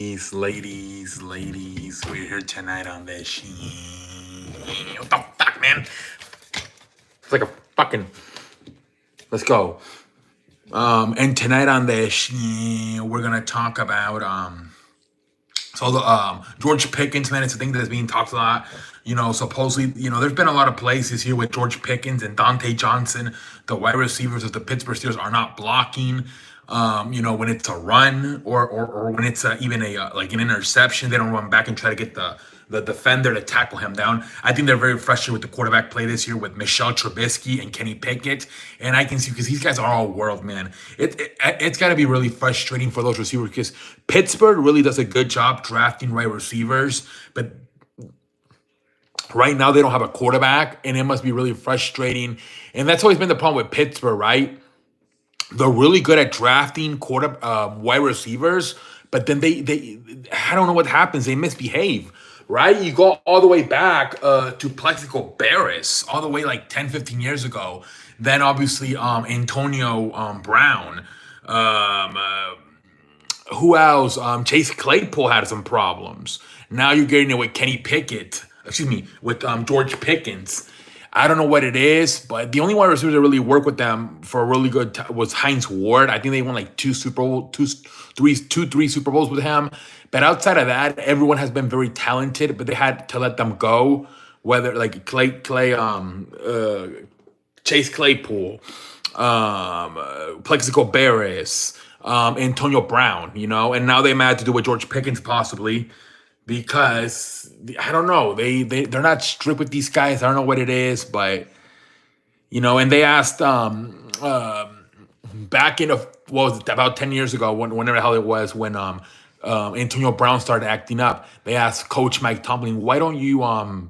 ladies, we're here tonight on the What the fuck, man? It's like a fucking. Let's go. And tonight on the we're gonna talk about so the George Pickens, man, it's a thing that's being talked a lot. Supposedly, there's been a lot of places here with George Pickens and Dante Johnson, the wide receivers of the Pittsburgh Steelers are not blocking. When it's a run or when it's even like an interception, they don't run back and try to get the defender to tackle him down. I think they're very frustrated with the quarterback play this year with Michelle Trubisky and Kenny Pickett, and I can see because these guys are all world, man. It's got to be really frustrating for those receivers because Pittsburgh really does a good job drafting right receivers, but right now they don't have a quarterback, and it must be really frustrating. And that's always been the problem with Pittsburgh, right? They're really good at drafting wide receivers, but then they I don't know what happens. They misbehave, right? You go all the way back to Plexico Barris, all the way like 10, 15 years ago. Then obviously Antonio Brown. Who else? Chase Claypool had some problems. Now you're getting it with Kenny Pickett. Excuse me, with George Pickens. I don't know what it is, but the only wide receivers that really work with them for a really good was Heinz Ward. I think they won like three Super Bowls with him. But outside of that, everyone has been very talented, but they had to let them go. Whether like Chase Claypool, Plexico Barris, Antonio Brown, and now they had to do with George Pickens possibly because I don't know, they're not strict with these guys. I don't know what it is, but and they asked back in what was it, about 10 years ago, whenever the hell it was, when Antonio Brown started acting up. They asked Coach Mike Tomlin, "Why don't you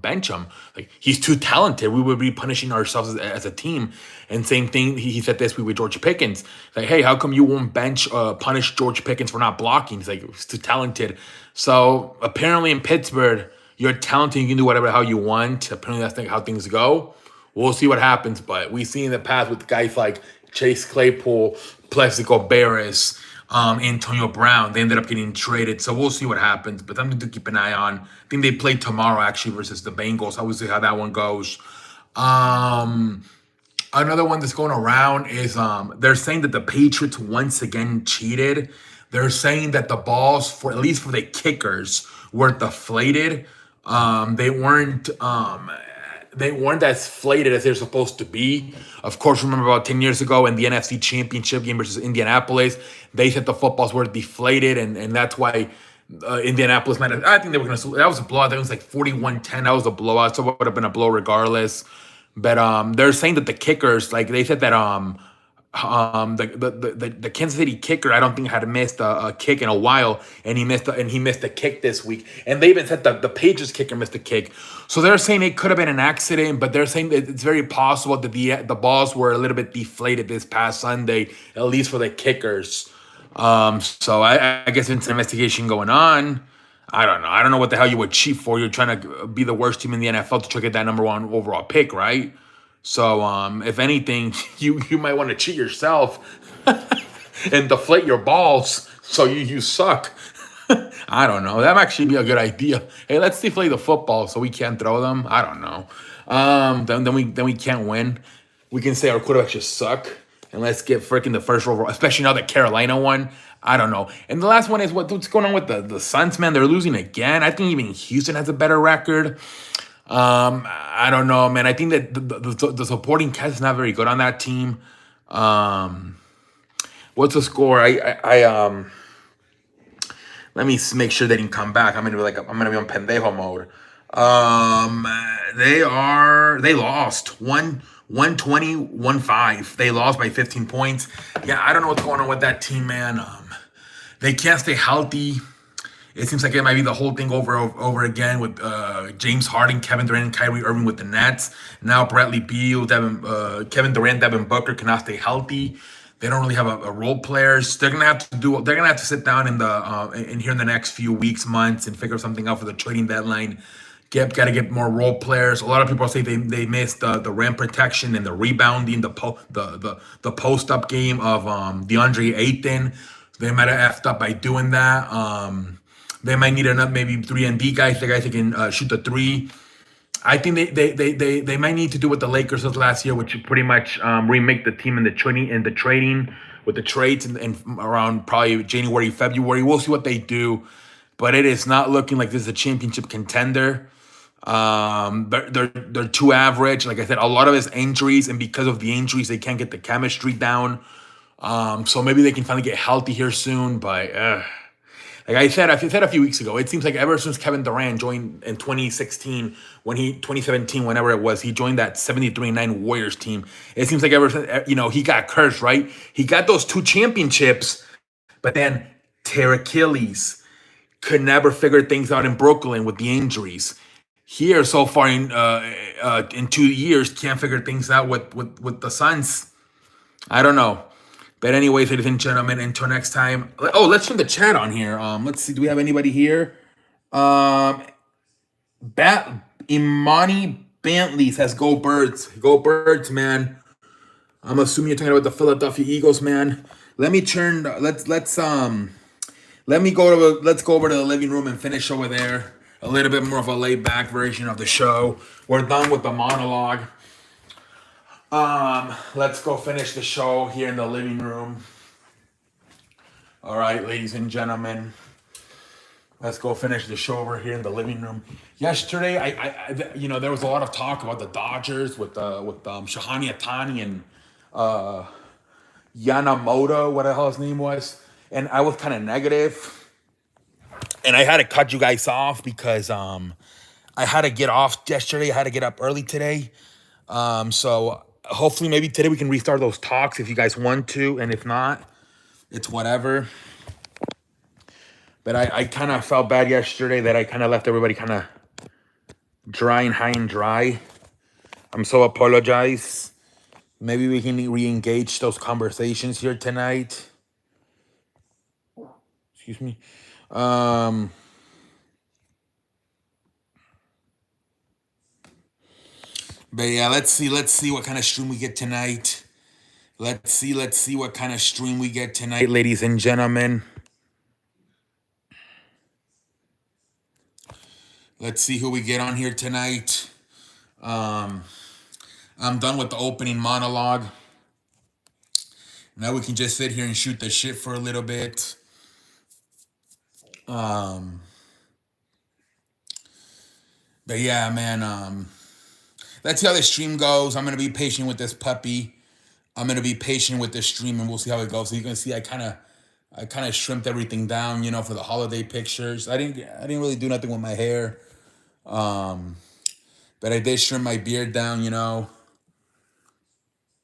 bench him? Like he's too talented. We would be punishing ourselves as a team." And same thing, he said this week with George Pickens. Like, hey, how come you won't punish George Pickens for not blocking? He's like, he's too talented. So apparently in Pittsburgh, you're talented. You can do whatever the hell you want. Apparently that's how things go. We'll see what happens. But we see in the past with guys like Chase Claypool, Plexico Barris, Antonio Brown, they ended up getting traded. So we'll see what happens. But something to keep an eye on. I think they play tomorrow actually versus the Bengals. I will see how that one goes. Another one that's going around is they're saying that the Patriots once again cheated. They're saying that the balls, for at least for the kickers, were deflated. They weren't as flated as they're supposed to be. Of course, remember about 10 years ago in the NFC Championship game versus Indianapolis, they said the footballs were deflated, and that's why Indianapolis might have, I think they were going to, that was a blowout. That was like 41-10. That was a blowout, so it would have been a blow regardless. But they're saying that the kickers, like they said that the Kansas City kicker, I don't think had missed a kick in a while, and he missed a kick this week. And they even said that the Patriots kicker missed a kick. So they're saying it could have been an accident, but they're saying that it's very possible that the balls were a little bit deflated this past Sunday, at least for the kickers. So I guess it's an investigation going on. I don't know. I don't know what the hell you would cheat for. You're trying to be the worst team in the NFL to try to get that number one overall pick, right? So, if anything, you might want to cheat yourself and deflate your balls so you suck. I don't know. That might actually be a good idea. Hey, let's deflate the football so we can't throw them. I don't know. Then we can't win. We can say our quarterbacks just suck, and let's get freaking the first overall, especially now that Carolina won. I don't know. And the last one is what's going on with the Suns, man. They're losing again. I think even Houston has a better record. I don't know, man. I think that the supporting cast is not very good on that team. What's the score? Let me make sure they didn't come back. I'm gonna be on pendejo mode. They lost 120-1-5. They lost by 15 points. Yeah, I don't know what's going on with that team, man. They can't stay healthy. It seems like it might be the whole thing over again with James Harden, Kevin Durant, and Kyrie Irving with the Nets. Now Bradley Beal, Kevin Durant, Devin Booker cannot stay healthy. They don't really have a role players. They're gonna have to sit down in here in the next few weeks, months, and figure something out for the trading deadline. Got to get more role players. A lot of people say they missed the rim protection and the rebounding, the post up game of DeAndre Ayton. They might have effed up by doing that. They might need enough, maybe 3 and D guys, the guys that can shoot the three. I think they might need to do what the Lakers did last year, which pretty much remake the team in the trading with the trades and around probably January, February. We'll see what they do, but it is not looking like this is a championship contender. They're too average. Like I said, a lot of it's injuries, and because of the injuries, they can't get the chemistry down. So maybe they can finally get healthy here soon. But like I said a few weeks ago, it seems like ever since Kevin Durant joined in 2016, 2017, whenever it was, he joined that 73-9 Warriors team. It seems like ever since, he got cursed, right? He got those 2 championships, but then tear Achilles, could never figure things out in Brooklyn with the injuries. Here so far in 2 years, can't figure things out with the Suns. I don't know. But anyways, ladies and gentlemen, until next time. Oh, let's turn the chat on here. Let's see. Do we have anybody here? Um, Imani Bentley says, "Go Birds, go Birds, man." I'm assuming you're talking about the Philadelphia Eagles, man. Let me turn. Let's go over to the living room and finish over there. A little bit more of a laid back version of the show. We're done with the monologue. Let's go finish the show here in the living room. All right, ladies and gentlemen, let's go finish the show over here in the living room. Yesterday, there was a lot of talk about the Dodgers with Shahani Atani and Yamamoto, what the hell his name was, and I was kind of negative, and I had to cut you guys off because I had to get off yesterday. I had to get up early today, so hopefully maybe today we can restart those talks if you guys want to, and if not, it's whatever. But I kind of felt bad yesterday that I kind of left everybody kind of dry and high and dry. I'm so apologize. Maybe we can re-engage those conversations here tonight. Excuse me. But yeah, let's see what kind of stream we get tonight. Let's see what kind of stream we get tonight, ladies and gentlemen. Let's see who we get on here tonight. I'm done with the opening monologue. Now we can just sit here and shoot the shit for a little bit. But yeah, man, let's see how the stream goes. I'm gonna be patient with this puppy. I'm gonna be patient with this stream, and we'll see how it goes. So you can see, I kind of shrimped everything down, for the holiday pictures. I didn't really do nothing with my hair, but I did shrimp my beard down.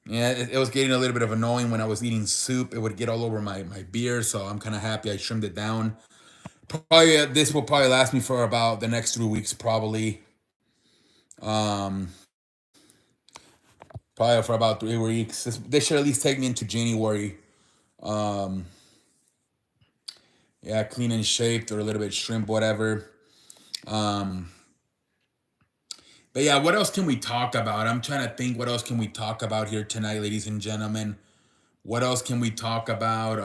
Yeah, it was getting a little bit of annoying when I was eating soup. It would get all over my beard, so I'm kind of happy I trimmed it down. Probably this will probably last me for about the next 3 weeks, probably. Probably for about 3 weeks. This should at least take me into January. Yeah, clean and shaved or a little bit shrimp, whatever. But yeah, what else can we talk about? I'm trying to think what else can we talk about here tonight, ladies and gentlemen. What else can we talk about?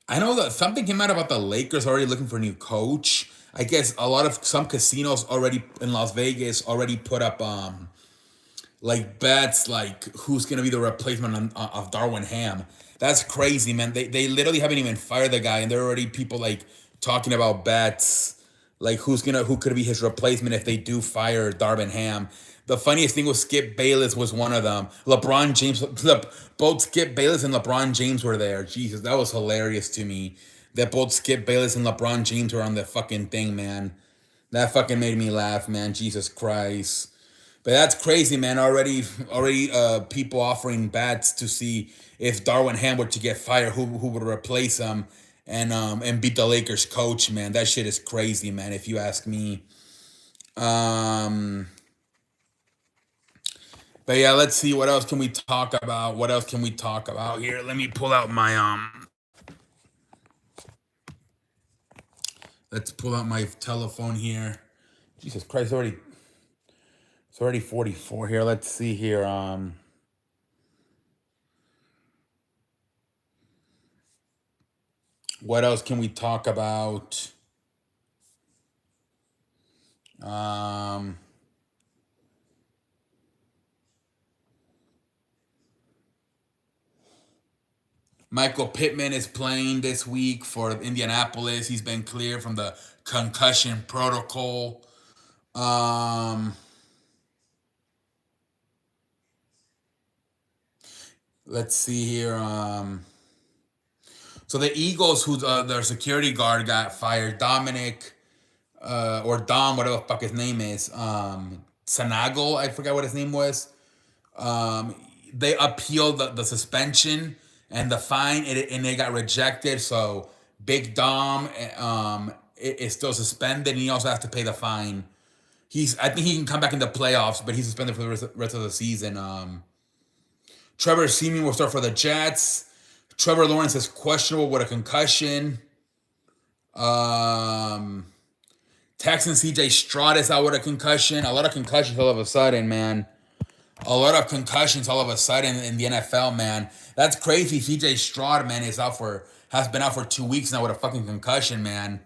I know that something came out about the Lakers already looking for a new coach. I guess some casinos already in Las Vegas already put up like bets like who's gonna be the replacement of Darwin Ham. That's crazy, man. They literally haven't even fired the guy, and there are already people like talking about bets like who could be his replacement if they do fire Darvin Ham. The funniest thing was Skip Bayless was one of them. LeBron James, both Skip Bayless and LeBron James were there. Jesus, that was hilarious to me. That both Skip Bayless and LeBron James were on the fucking thing, man. That fucking made me laugh, man. Jesus Christ. But that's crazy, man. Already, people offering bets to see if Darwin Ham were to get fired, who would replace him and beat the Lakers coach, man. That shit is crazy, man. If you ask me. But yeah, let's see what else can we talk about. What else can we talk about here? Let me pull out my Let's pull out my telephone here. Jesus Christ, it's already 44 here. Let's see here. What else can we talk about? Um, Michael Pittman is playing this week for Indianapolis. He's been cleared from the concussion protocol. Um, let's see here. So the Eagles, who their security guard got fired, Dominic or Dom, whatever the fuck his name is, Sanago, I forgot what his name was. Um, they appealed the suspension and the fine, and it got rejected. So Big Dom is still suspended, and he also has to pay the fine. I think he can come back in the playoffs, but he's suspended for the rest of the season. Trevor Seaman will start for the Jets. Trevor Lawrence is questionable with a concussion. Texan CJ Stroud is out with a concussion. A lot of concussions all of a sudden, man. A lot of concussions all of a sudden in the NFL, man. That's crazy. CJ Stroud, man, has been out for 2 weeks now with a fucking concussion, man.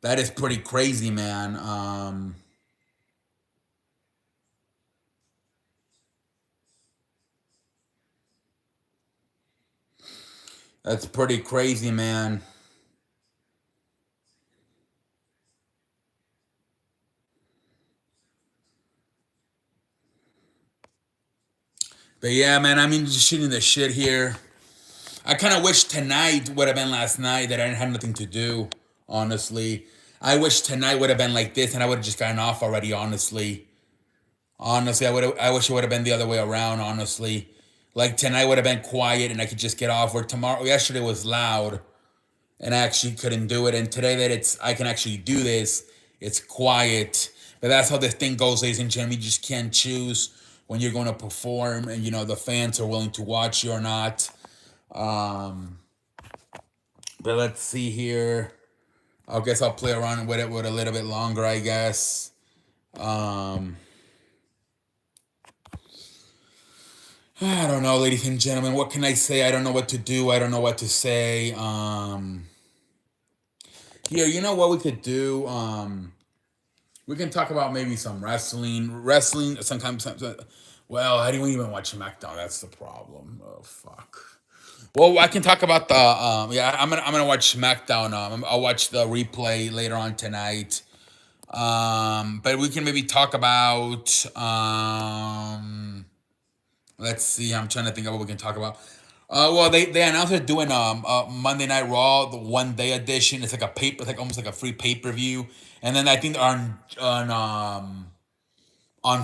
That is pretty crazy, man. That's pretty crazy, man. But yeah, man, I mean, just shooting the shit here. I kind of wish tonight would have been last night that I didn't have nothing to do, honestly. I wish tonight would have been like this and I would have just gotten off already, honestly. Honestly, I wish it would have been the other way around, honestly. Like tonight would have been quiet and I could just get off. Where yesterday was loud and I actually couldn't do it. And today that I can actually do this, it's quiet. But that's how this thing goes, ladies and gentlemen. You just can't choose when you're going to perform and the fans are willing to watch you or not. Um, but let's see here. I guess I'll play around with it with a little bit longer, I guess. I don't know, ladies and gentlemen. What can I say? I don't know what to do. I don't know what to say. Here, you know what we could do? We can talk about maybe some wrestling. Wrestling, sometimes well, I didn't even watch SmackDown. That's the problem. Oh, fuck. Well, I can talk about the yeah. I'm gonna watch SmackDown. I'll watch the replay later on tonight. But we can maybe talk about let's see. I'm trying to think of what we can talk about. Well, they announced they're doing Monday Night Raw, the 1 day edition. It's like it's like almost like a free pay-per-view. And then I think on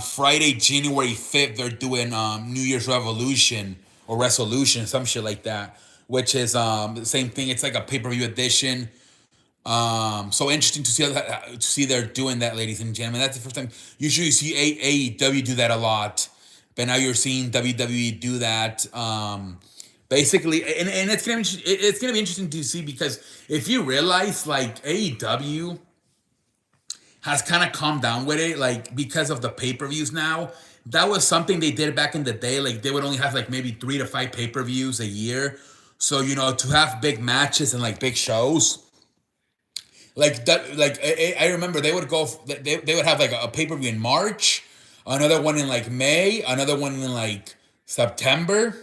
Friday, January 5th, they're doing New Year's Revolution or Resolution, some shit like that, which is the same thing. It's like a pay-per-view edition. So interesting to see they're doing that, ladies and gentlemen. That's the first time. Usually you see AEW do that a lot, but now you're seeing WWE do that. Basically, and it's gonna be interesting to see, because if you realize, like, AEW has kind of calmed down with it, like, because of the pay-per-views now. That was something they did back in the day. Like, they would only have like maybe 3 to 5 pay-per-views a year. So, to have big matches and like big shows, like that, like I remember they would they would have like a pay-per-view in March, another one in like May, another one in like September,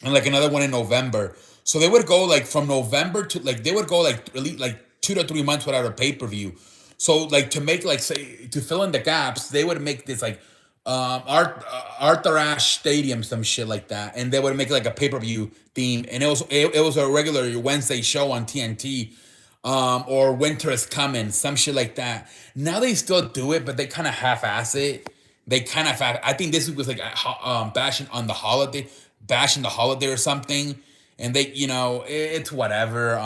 and like another one in November. So they would go like from November to, like, they would go like really like 2 to 3 months without a pay-per-view. So, like, to make, like, say, to fill in the gaps, they would make this like Arthur Ashe Stadium, some shit like that, and they would make like a pay-per-view theme, and it was a regular Wednesday show on TNT, or Winter is Coming, some shit like that. Now they still do it, but they kind of half-ass it. I think this week was like bashing the holiday or something, and they, it's whatever.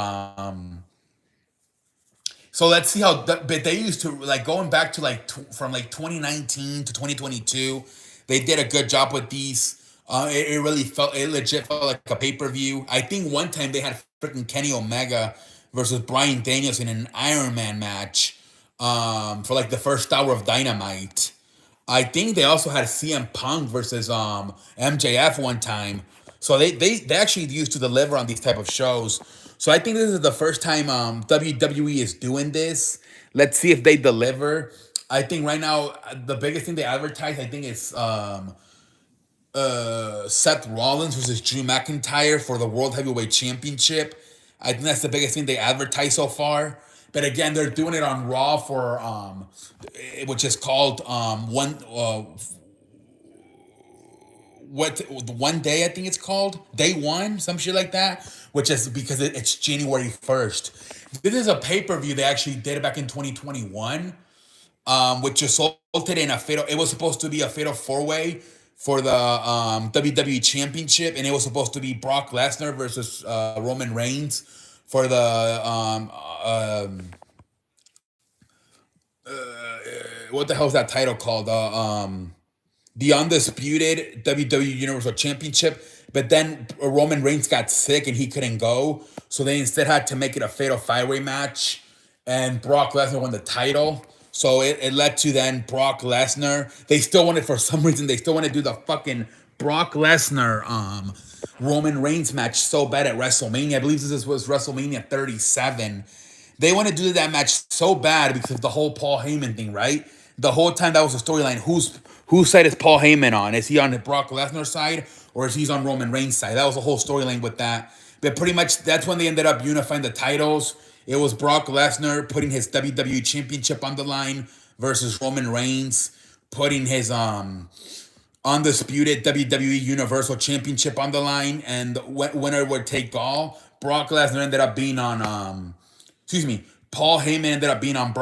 So let's see but they used to, like, going back to like from like 2019 to 2022, they did a good job with these. It legit felt like a pay-per-view. I think one time they had freaking Kenny Omega versus Bryan Danielson in an Iron Man match, for like the first hour of Dynamite. I think they also had CM Punk versus MJF one time. So they actually used to deliver on these type of shows. So I think this is the first time WWE is doing this. Let's see if they deliver. I think right now the biggest thing they advertise, I think, is Seth Rollins versus Drew McIntyre for the World Heavyweight Championship. I think that's the biggest thing they advertise so far. But again, they're doing it on Raw for which is called what one day, I think it's called day one, some shit like that, which is because it's January 1st. This is a pay-per-view they actually did back in 2021, which resulted in a fatal. It was supposed to be a fatal four-way for the WWE Championship, and it was supposed to be Brock Lesnar versus Roman Reigns for the what the hell is that title called? The undisputed WWE Universal Championship. But then Roman Reigns got sick and he couldn't go, so they instead had to make it a fatal five-way match, and Brock Lesnar won the title. So it led to then Brock Lesnar. They still wanted, for some reason, they still want to do the fucking Brock Lesnar Roman Reigns match so bad at WrestleMania. I believe this was WrestleMania 37. They want to do that match so bad because of the whole Paul Heyman thing, right? The whole time that was the storyline. Whose side is Paul Heyman on? Is he on the Brock Lesnar side or is he on Roman Reigns side? That was the whole storyline with that. But pretty much that's when they ended up unifying the titles. It was Brock Lesnar putting his WWE Championship on the line versus Roman Reigns putting his undisputed WWE Universal Championship on the line, and the winner would take all. Brock Lesnar ended up being on Paul Heyman ended up being on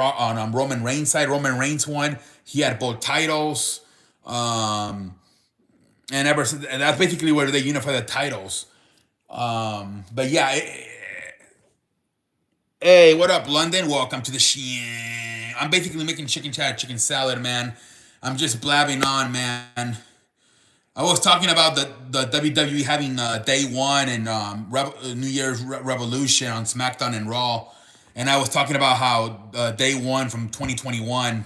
Roman Reigns' side. Roman Reigns won. He had both titles. And ever since, and that's basically where they unify the titles. But yeah, hey, what up, London? Welcome to the shit. I'm basically making chicken salad, man. I'm just blabbing on, man. I was talking about the WWE having day one and New Year's Revolution on SmackDown and Raw. And I was talking about how day one from 2021,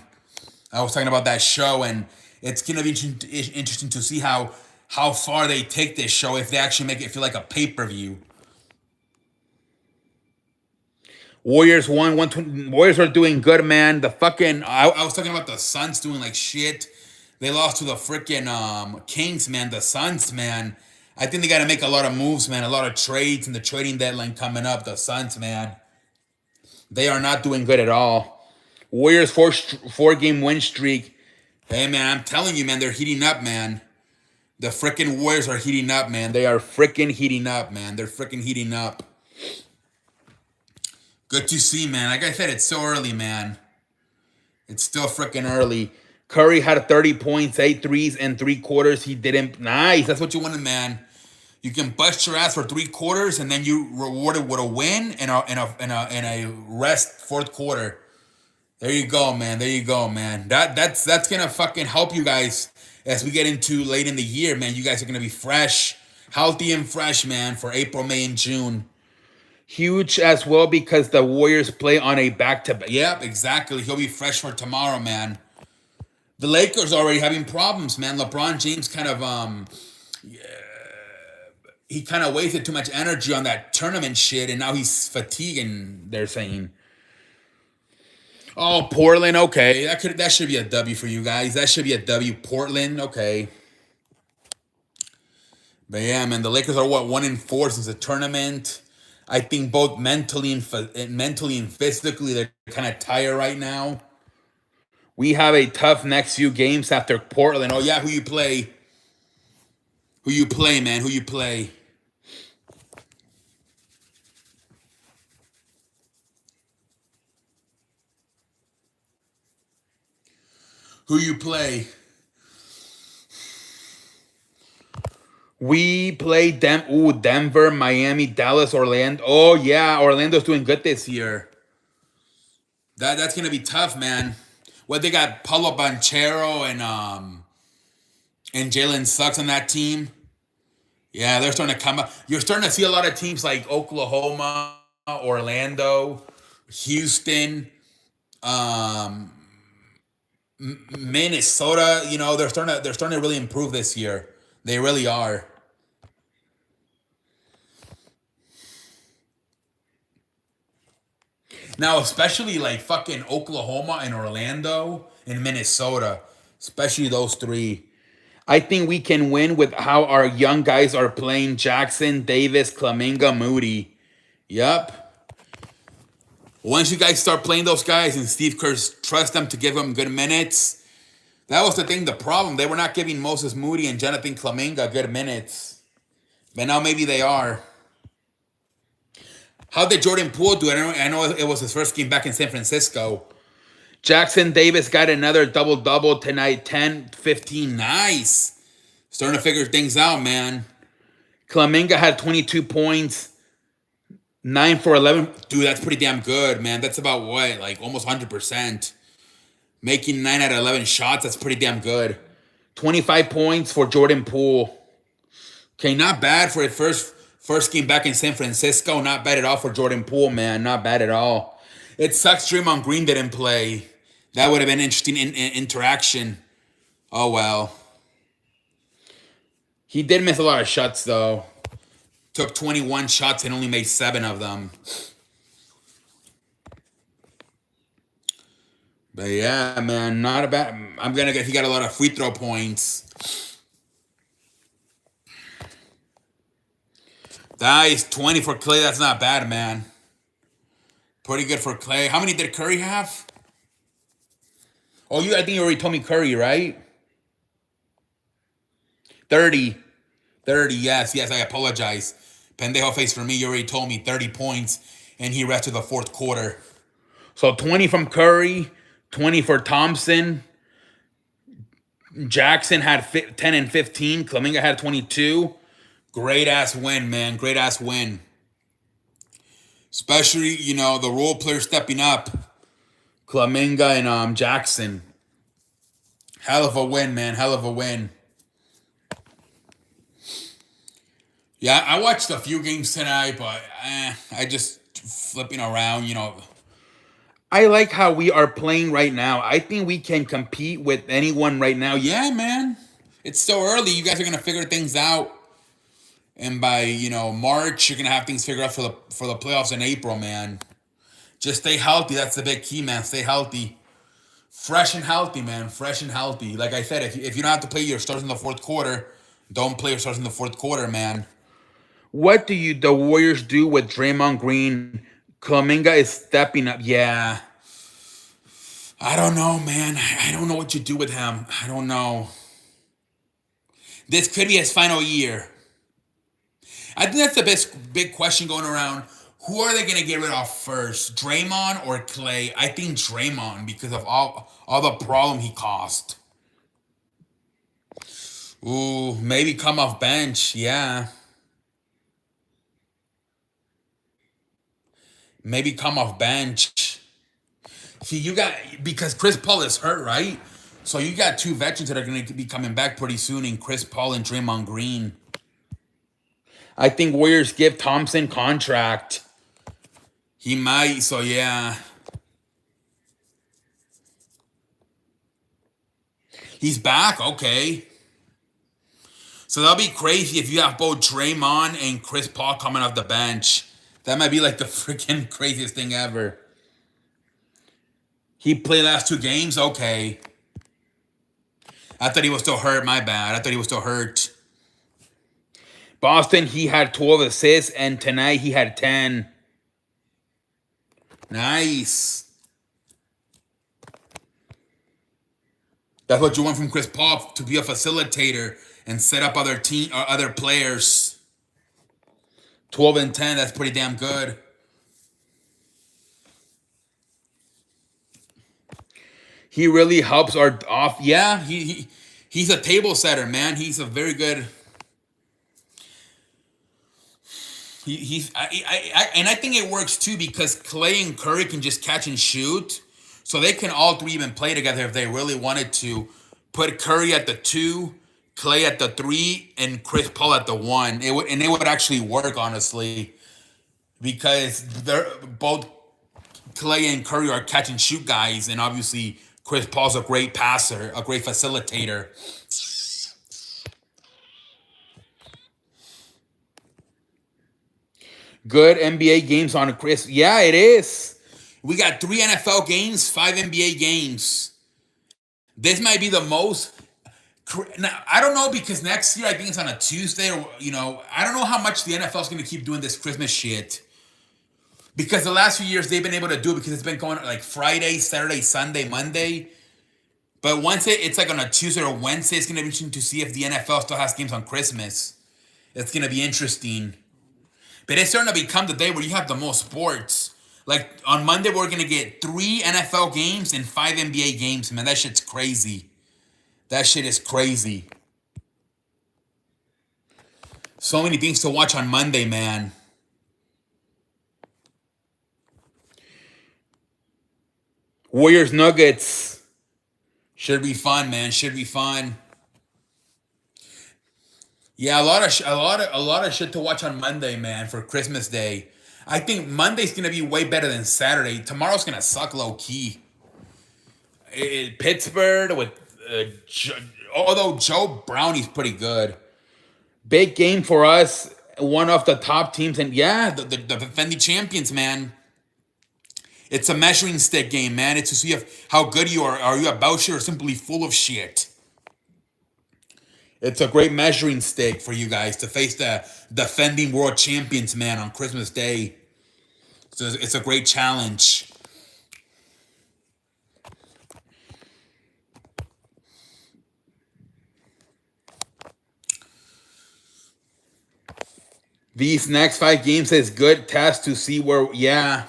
I was talking about that show, and it's going to be interesting to see how far they take this show, if they actually make it feel like a pay-per-view. Warriors won. Warriors are doing good, man. The fucking I was talking about the Suns doing like shit. They lost to the freaking Kings, man. The Suns, man. I think they got to make a lot of moves, man. A lot of trades and the trading deadline coming up. The Suns, man. They are not doing good at all. Warriors four-game win streak. Hey, man, I'm telling you, man, they're heating up, man. The freaking Warriors are heating up, man. They are freaking heating up, man. They're freaking heating up. Good to see, man. Like I said, it's so early, man. It's still freaking early. Curry had 30 points, 8 threes, and 3 quarters. He didn't. Nice. That's what you wanted, man. You can bust your ass for 3 quarters, and then you rewarded with a win and a rest fourth quarter. There you go, man. There you go, man. That's gonna fucking help you guys as we get into late in the year, man. You guys are gonna be fresh, healthy, and fresh, man, for April, May, and June. Huge as well because the Warriors play on a back-to-back. Yep, exactly. He'll be fresh for tomorrow, man. The Lakers already having problems, man. LeBron James kind of he kind of wasted too much energy on that tournament shit, and now he's fatiguing. They're saying, "Oh, Portland, okay, that should be a W for you guys. That should be a W. Portland, okay." But yeah, man, the Lakers are 1-4 since the tournament. I think both mentally and physically they're kind of tired right now. We have a tough next few games after Portland. Oh yeah, who you play? Who you play, man? Who you play? Who you play? We play Denver, Miami, Dallas, Orlando. Oh yeah, Orlando's doing good this year. That's gonna be tough, man. What they got Paulo Banchero and Jalen Suggs on that team. Yeah, they're starting to come up. You're starting to see a lot of teams like Oklahoma, Orlando, Houston, um, Minnesota. You know, they're starting to really improve this year. They really are. Now, especially like fucking Oklahoma and Orlando and Minnesota, especially those three. I think we can win with how our young guys are playing. Jackson, Davis, Kuminga, Moody. Yep. Once you guys start playing those guys and Steve Kerr trusts them to give them good minutes, that was the thing, the problem. They were not giving Moses Moody and Jonathan Kuminga good minutes. But now maybe they are. How did Jordan Poole do it? I know it was his first game back in San Francisco. Jackson Davis got another double-double tonight, 10, 15. Nice. Starting to figure things out, man. Kuminga had 22 points, 9 for 11. Dude, that's pretty damn good, man. That's about what? Like almost 100%. Making 9 out of 11 shots, that's pretty damn good. 25 points for Jordan Poole. Okay, not bad for his first game back in San Francisco. Not bad at all for Jordan Poole, man. Not bad at all. It sucks Draymond Green didn't play. That would have been interesting in interaction. Oh, well. He did miss a lot of shots, though. Took 21 shots and only made 7 of them. But yeah, man, not a bad. I'm gonna guess he got a lot of free throw points. Nice, 20 for Clay. That's not bad, man. Pretty good for Clay. How many did Curry have? Oh, I think you already told me Curry, right? 30. 30, yes, I apologize. Pendejo face for me, you already told me 30 points, and he rested the fourth quarter. So 20 from Curry, 20 for Thompson. Jackson had 10 and 15. Kuminga had 22. Great-ass win, man. Great-ass win. Especially, the role players stepping up. Kuminga and Jackson. Hell of a win, man. Hell of a win. Yeah, I watched a few games tonight, but I just flipping around, I like how we are playing right now. I think we can compete with anyone right now. Yeah, man. It's still early. You guys are going to figure things out. And by, March, you're going to have things figured out for the playoffs in April, man. Just stay healthy. That's the big key, man. Stay healthy. Fresh and healthy, man. Fresh and healthy. Like I said, if you don't have to play your stars in the fourth quarter, don't play your stars in the fourth quarter, man. What do the Warriors do with Draymond Green? Kuminga is stepping up. Yeah. I don't know, man. I don't know what you do with him. I don't know. This could be his final year. I think that's the big question going around. Who are they going to get rid of first? Draymond or Clay? I think Draymond because of all the problem he caused. Ooh, maybe come off bench. Yeah. Maybe come off bench. See, because Chris Paul is hurt, right? So you got 2 veterans that are going to be coming back pretty soon in Chris Paul and Draymond Green. I think Warriors give Thompson contract. He might, so yeah. He's back, okay. So that'll be crazy if you have both Draymond and Chris Paul coming off the bench. That might be like the freaking craziest thing ever. He played last 2 games? Okay. I thought he was still hurt. My bad. I thought he was still hurt. Boston, he had 12 assists, and tonight he had 10. Nice. That's what you want from Chris Paul, to be a facilitator and set up other players. 12 and 10, that's pretty damn good. He really helps our off. Yeah, he's a table setter, man. He's a very good. And I think it works too because Clay and Curry can just catch and shoot, so they can all 3 even play together if they really wanted to. Put Curry at the 2, Clay at the 3, and Chris Paul at the 1. It would actually work, honestly, because they're both Clay and Curry are catch and shoot guys, and obviously Chris Paul's a great passer, a great facilitator. Good NBA games on Chris. Yeah, it is. We got 3 NFL games, 5 NBA games. This might be the most. Now, I don't know because next year I think it's on a Tuesday or I don't know how much the NFL is going to keep doing this Christmas shit because the last few years they've been able to do it because it's been going like Friday, Saturday, Sunday, Monday. But once it's like on a Tuesday or Wednesday, it's going to be interesting to see if the NFL still has games on Christmas. It's going to be interesting. But it's starting to become the day where you have the most sports. Like on Monday, we're going to get 3 NFL games and 5 NBA games. Man, that shit's crazy. That shit is crazy. So many things to watch on Monday, man. Warriors Nuggets. Should be fun, man. Should be fun. Yeah, a lot of shit to watch on Monday, man, for Christmas Day. I think Monday's gonna be way better than Saturday. Tomorrow's gonna suck low key. Pittsburgh with although Joe Brownie's pretty good. Big game for us. One of the top teams, and yeah, the defending champions, man. It's a measuring stick game, man. It's to see how good you are. Are you about shit or simply full of shit? It's a great measuring stick for you guys to face the defending world champions, man, on Christmas Day. So it's a great challenge. These next 5 games is good test to see where, yeah.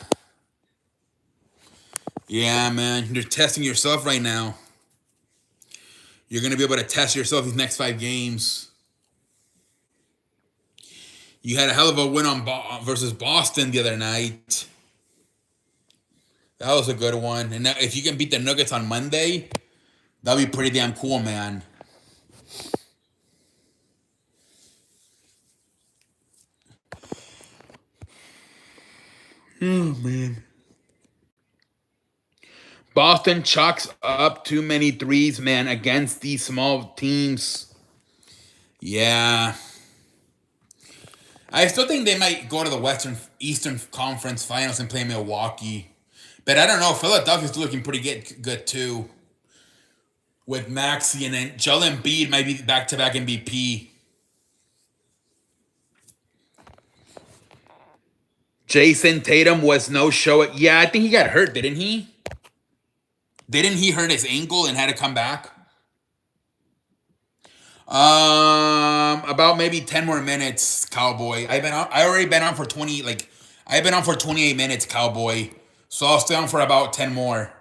Yeah, man. You're testing yourself right now. You're going to be able to test yourself these next 5 games. You had a hell of a win on versus Boston the other night. That was a good one. And if you can beat the Nuggets on Monday, that'll be pretty damn cool, man. Oh, man. Boston chalks up too many threes, man, against these small teams. Yeah. I still think they might go to the Eastern Conference Finals and play Milwaukee. But I don't know. Philadelphia's looking pretty good too. With Maxey and then Joel Embiid might be back-to-back MVP. Jason Tatum was no show. Yeah, I think he got hurt, didn't he? Didn't he hurt his ankle and had to come back? About maybe 10 more minutes, Cowboy. I already been on for 20. Like I've been on for 28 minutes, Cowboy. So I'll stay on for about 10 more.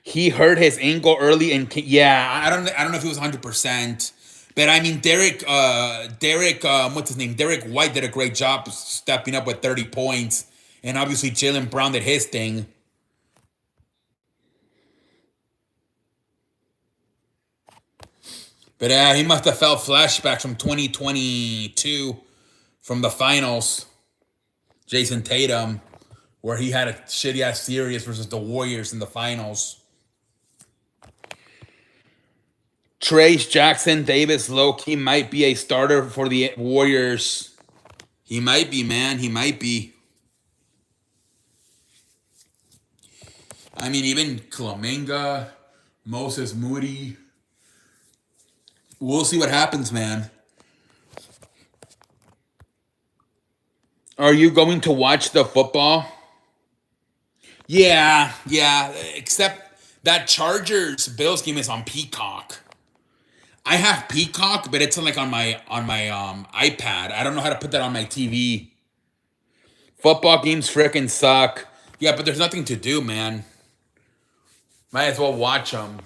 He hurt his ankle early, and yeah, I don't know if it was 100%. But I mean, what's his name? Derek White did a great job stepping up with 30 points, and obviously Jaylen Brown did his thing. But he must have felt flashbacks from 2022 from the finals. Jason Tatum, where he had a shitty ass series versus the Warriors in the finals. Trayce Jackson Davis low-key might be a starter for the Warriors. He might be, man. He might be. I mean, even Kuminga, Moses Moody. We'll see what happens, man. Are you going to watch the football? Yeah. Except that Chargers Bills game is on Peacock. I have Peacock, but it's like on my iPad. I don't know how to put that on my TV. Football games freaking suck. Yeah, but there's nothing to do, man. Might as well watch them.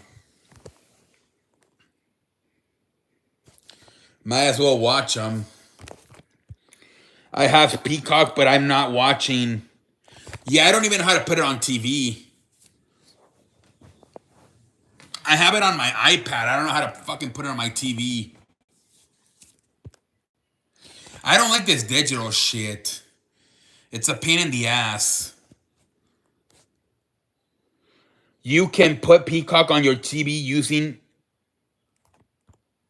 Might as well watch them. I have Peacock, but I'm not watching. Yeah, I don't even know how to put it on TV. I have it on my iPad. I don't know how to fucking put it on my TV. I don't like this digital shit. It's a pain in the ass. You can put Peacock on your TV using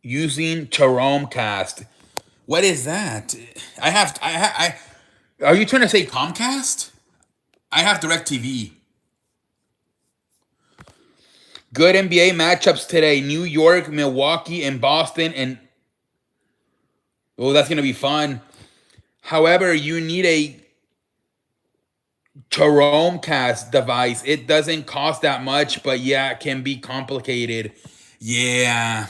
Chromecast. What is that? Are you trying to say Comcast? I have DirecTV. Good NBA matchups today: New York, Milwaukee, and Boston. And oh, that's gonna be fun. However, you need a Chromecast device. It doesn't cost that much, but yeah, it can be complicated. Yeah.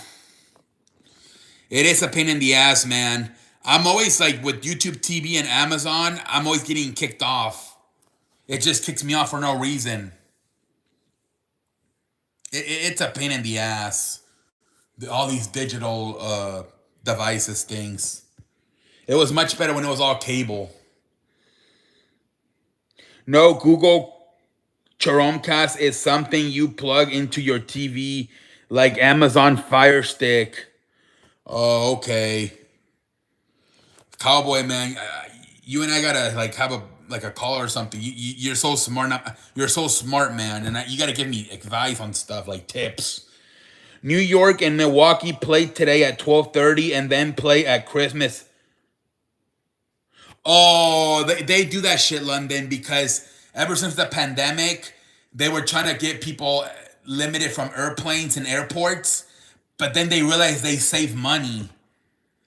It is a pain in the ass, man. I'm always like with YouTube TV and Amazon, I'm always getting kicked off. It just kicks me off for no reason. It's a pain in the ass. All these digital devices things. It was much better when it was all cable. No, Google Chromecast is something you plug into your TV like Amazon Fire Stick. Oh, okay. Cowboy man, you and I gotta like have a call or something. You're so smart. You're so smart, man, and you gotta give me advice on stuff like tips. New York and Milwaukee play today at 12:30 and then play at Christmas. Oh, they do that shit, London, because ever since the pandemic, they were trying to get people limited from airplanes and airports, but then they realized they save money.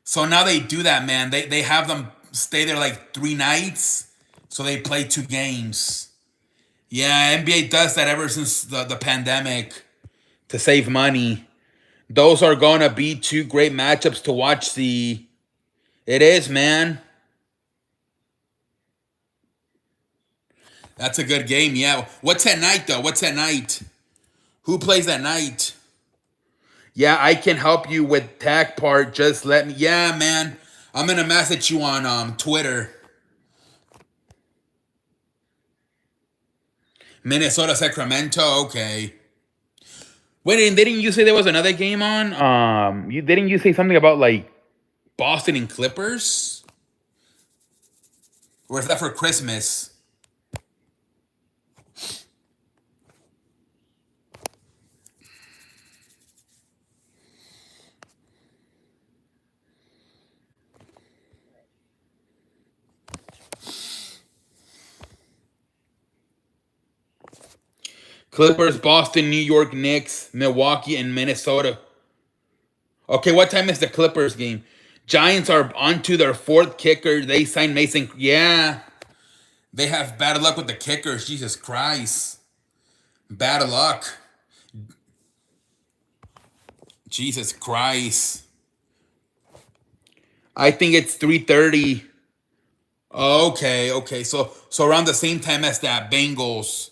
So now they do that, man. They have them stay there like 3 nights, so they play 2 games. Yeah, NBA does that ever since the pandemic. To save money. Those are gonna be two great matchups to watch. See, it is, man. That's a good game, yeah. What's that night though? What's that night? Who plays that night? Yeah, I can help you with tag part. Just let me. Yeah, man. I'm gonna message you on Twitter. Minnesota Sacramento. Okay. Wait, and didn't you say there was another game on? You didn't you say something about like Boston and Clippers. Or is that for Christmas? Clippers, Boston, New York Knicks, Milwaukee, and Minnesota? Okay, what time is the Clippers game? Giants are onto their fourth kicker. They signed Mason. Yeah, They have bad luck with the kickers. Jesus Christ. Bad luck. Jesus Christ. I think it's 3:30. Okay, okay. So around the same time as that Bengals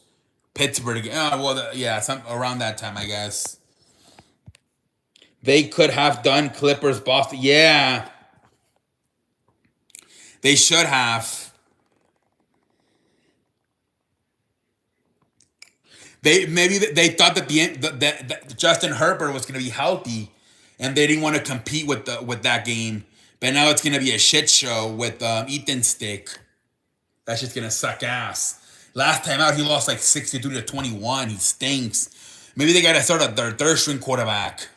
Pittsburgh. Well, yeah, some around that time, I guess. They could have done Clippers, Boston. Yeah, They should have. They thought that that Justin Herbert was going to be healthy, and they didn't want to compete with that game. But now it's going to be a shit show with Ethan Stick. That's just going to suck ass. Last time out, he lost like 62-21. He stinks. Maybe they got to start their third string quarterback.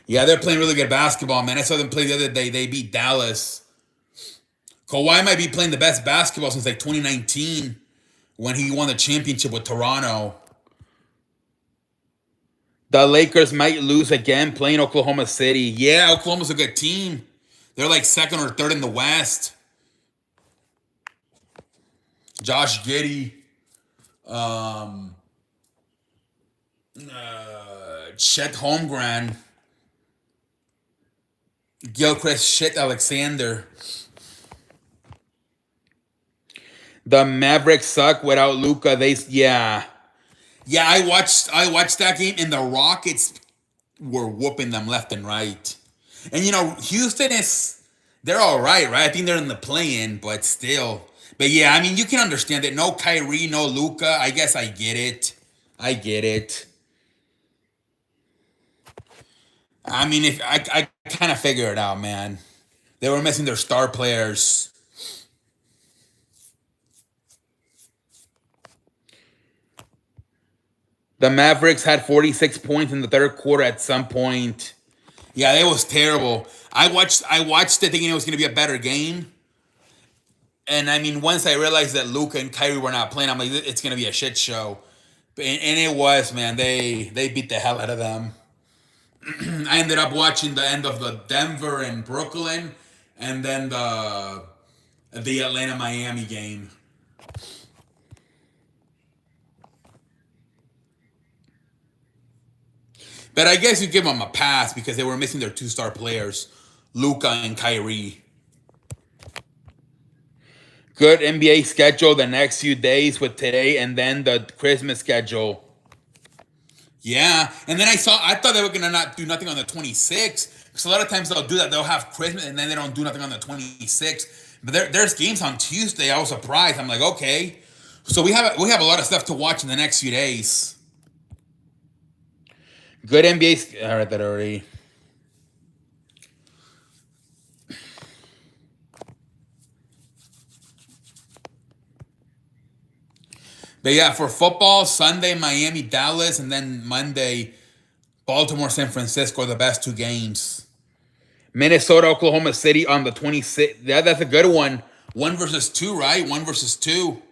Yeah, they're playing really good basketball, man. I saw them play the other day. They beat Dallas. Kawhi might be playing the best basketball since like 2019 when he won the championship with Toronto. the Lakers might lose again playing Oklahoma City. Yeah, Oklahoma's a good team. They're like second or third in the West. Josh Giddey, Chet Holmgren, Gilchrist Shit Alexander. The Mavericks suck without Luca. Yeah, I watched that game, and the Rockets were whooping them left and right. And Houston they're all right, right? I think they're in the play-in, but still. But yeah, I mean, you can understand that. No Kyrie, no Luca. I guess I get it. I get it. I mean, if I kind of figure it out, man. They were missing their star players. The Mavericks had 46 points in the third quarter at some point. Yeah, it was terrible. I watched it thinking it was going to be a better game. And I mean, once I realized that Luka and Kyrie were not playing, I'm like, it's gonna be a shit show. And it was, man. They beat the hell out of them. I ended up watching the end of the Denver and Brooklyn, and then the Atlanta Miami game. But I guess you give them a pass because they were missing their two-star players, Luka and Kyrie. Good NBA schedule the next few days with today and then the Christmas schedule. Yeah, and then I thought they were gonna not do nothing on the 26th. Because a lot of times they'll do that. They'll have Christmas and then they don't do nothing on the 26th. But there's games on Tuesday. I was surprised. I'm like, okay. So we have a lot of stuff to watch in the next few days. Good NBA. I read that already. But yeah, for football, Sunday, Miami, Dallas, and then Monday, Baltimore, San Francisco are the best two games. Minnesota, Oklahoma City on the 26th. Yeah, that's a good one. 1 versus 2, right? 1 versus 2.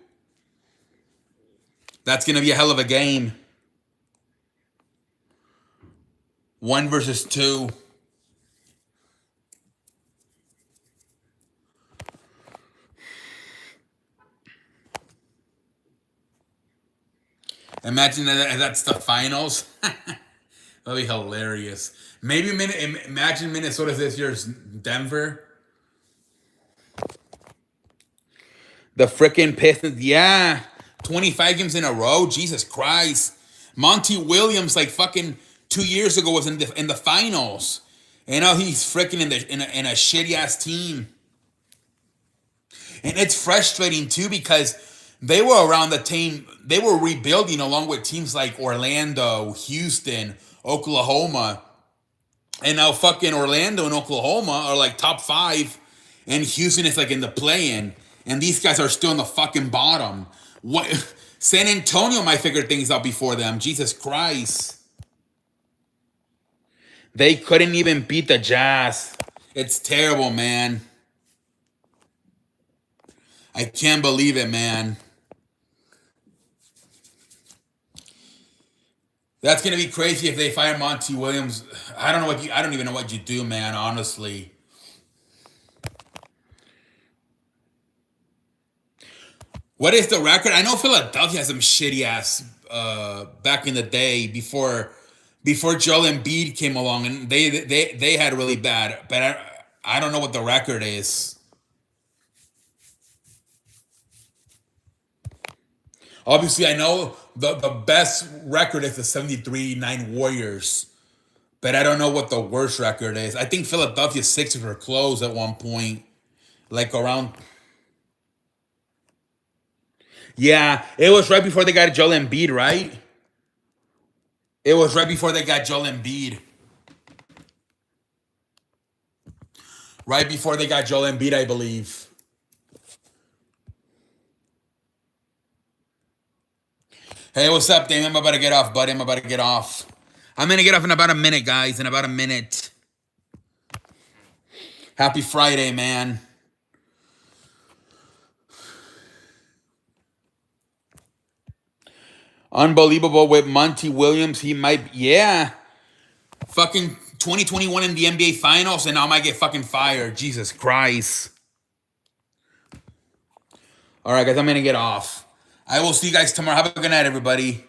That's going to be a hell of a game. 1 versus 2. Imagine that's the finals. That'd be hilarious. Maybe imagine Minnesota this year's Denver. The freaking Pistons, yeah. 25 games in a row. Jesus Christ. Monty Williams, like fucking 2 years ago, was in the finals. And now he's freaking in a shitty ass team. And it's frustrating too because they were around the team. They were rebuilding along with teams like Orlando, Houston, Oklahoma. And now fucking Orlando and Oklahoma are like top 5. And Houston is like in the play-in. And these guys are still in the fucking bottom. What? San Antonio might figure things out before them. Jesus Christ. They couldn't even beat the Jazz. It's terrible, man. I can't believe it, man. That's gonna be crazy if they fire Monty Williams. I don't even know what you do, man, honestly. What is the record? I know Philadelphia has some shitty ass back in the day before Joel Embiid came along, and they had really bad. But I don't know what the record is. Obviously, I know the best record is the 73-9 Warriors. But I don't know what the worst record is. I think Philadelphia Sixers were close at one point. Like around... Yeah, it was right before they got Joel Embiid, right? It was right before they got Joel Embiid. Right before they got Joel Embiid, I believe. Hey, what's up, Damon? I'm about to get off, buddy. I'm about to get off. I'm going to get off in about a minute, guys. In about a minute. Happy Friday, man. Unbelievable with Monty Williams. He might, yeah. Fucking 2021 in the NBA Finals, and now I might get fucking fired. Jesus Christ. All right, guys, I'm going to get off. I will see you guys tomorrow. Have a good night, everybody.